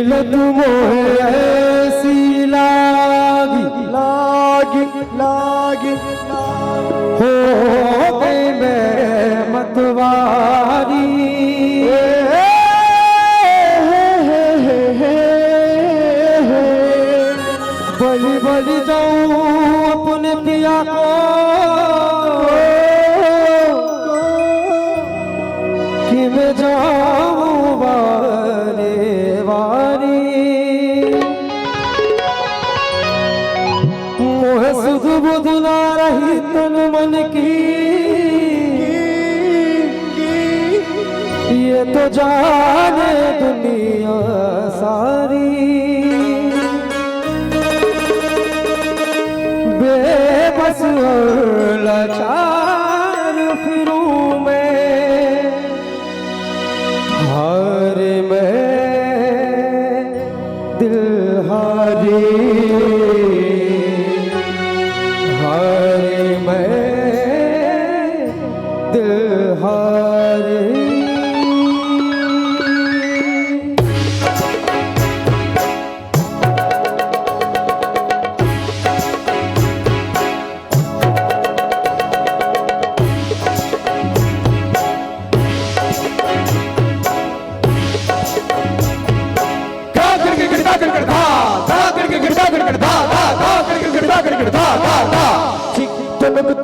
मिलत मोहे ऐसी लागी लागी लागी हो गई मैं मतवारी बलि बलि जाऊं अपने पिया को कि मैं जाऊं बारे वारी मोह सुध बुध ना रही तन मन की ये तो जाने दुनिया सारी बेबस और लाचार फिरूं मैं हार में दिल हारी हार में दिल हारी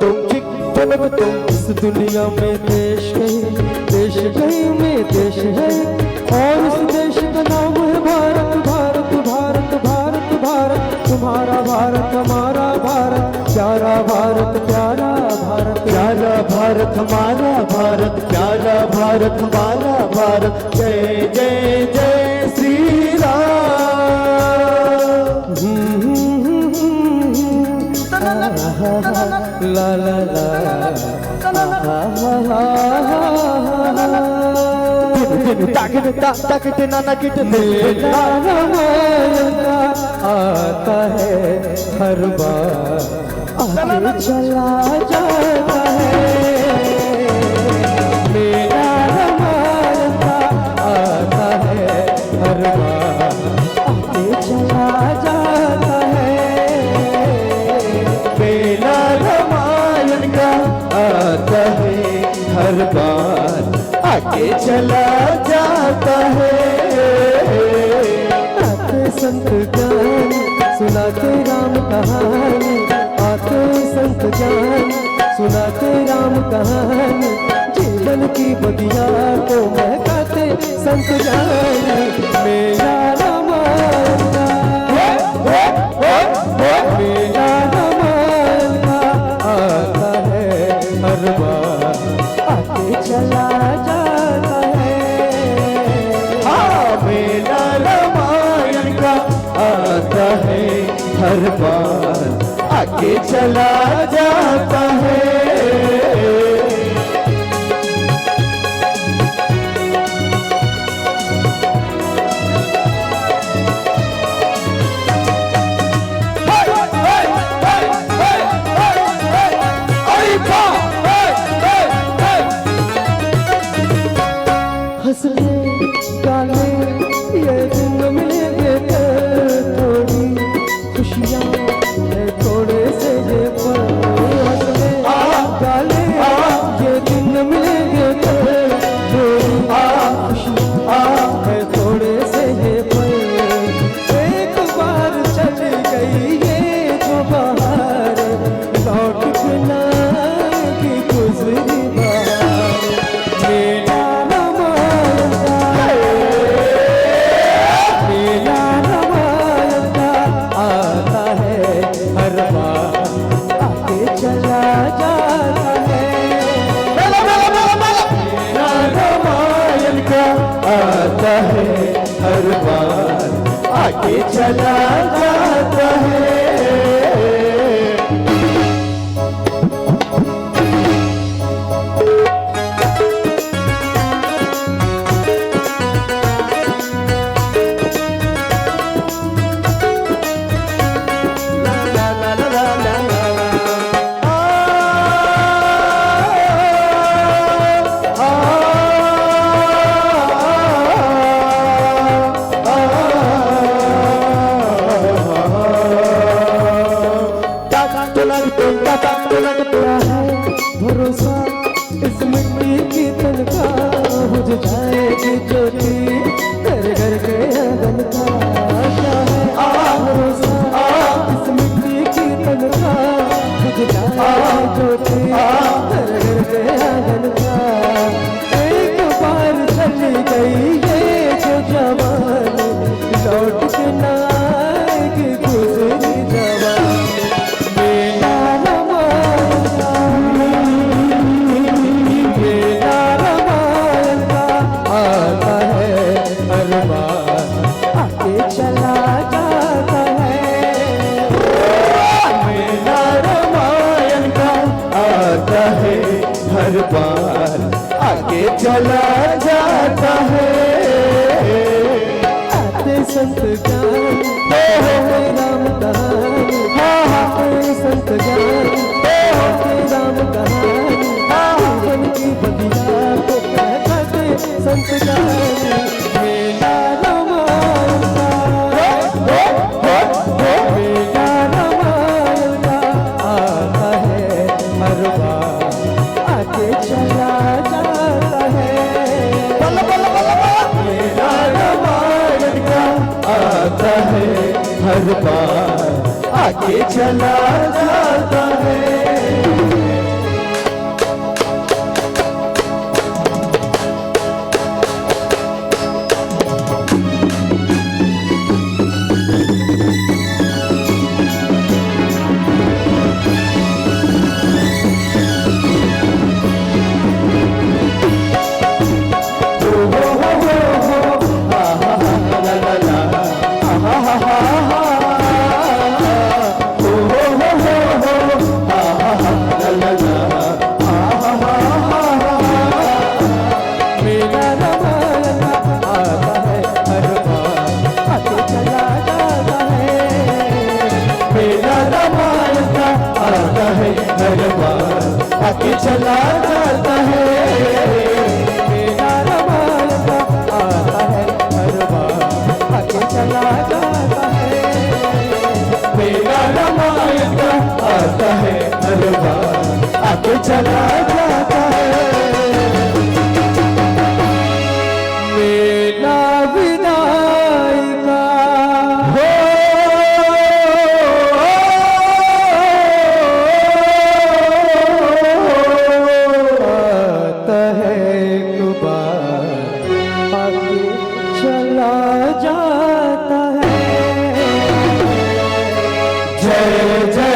तुम इस दुनिया में देश गई मैं देश है और इस देश का नाम है भारत भारत भारत भारत भारत तुम्हारा भारत हमारा भारत प्यारा भारत प्यारा भारत प्यारा भारत हमारा भारत प्यारा भारत हमारा भारत जय जय जय श्री राम ला ला आता है हर बार आगे चला जाता है मेरा रमाना आता है हर बार आगे चला जाता है मेरा रामायण का आता है हर बार आगे चला जाता है आते संत ज्ञान सुनाते राम कहानी आते संत ज्ञान सुनाते राम कहानी जीवन की बगिया को महकाते संत ज्ञान मेरा रामायण मेरा रामायण आता है हर बार आगे चला जाता है मेरा रामायण का आता है हर बार आगे चला जाता है हंसने गाने ये दिन मिलेंगे थोड़ी खुशियाँ थोड़े से ये पल हंसने गाने ये दिन मिलेंगे थोड़ी खुशियाँ थोड़े से ये पल एक बार चली गई ये जो बाहर लौट के ना की गुजरी बाहर मेरा आता है हर बार आगे चला जाता है भरोसा इस मिट्टी की तनख्वाह बुझ जाएगी ज्योति घर घर के आंगन का। क्या है भरोसा इस मिट्टी की तनख्वाह बुझ जाएगी ज्योति घर घर के आंगन का। एक बार चली गई ये जो जवानी लौट के ना आएगी गुजरी जवानी। मेरा रामायण का आता है हर बार आके चला जाता है। मेरा रामायण का आता है हर बार आगे चला जाता है। आते संत ज्ञान राम कहानी, आते संत ज्ञान राम कहानी, जीवन की बदिया को कहते संत ज्ञानी। मेरा रामायण का मेरा रामायण का आता है हर बार आके चला जाता है। मेरा रामायण का आता है हर बार आगे चला जाता है। मेरा रामायण आता है हर बार आके चला जाता है। मेरा रामायण का आता है हर बार आगे चला जाता है। मेरा रामायण आता है हर बार आके चला जाता है। मेरा रामायण का आता है हर बार आगे चला जाता है। मेरा विदाई का आता है एक बार आके चला जाता है। जय जय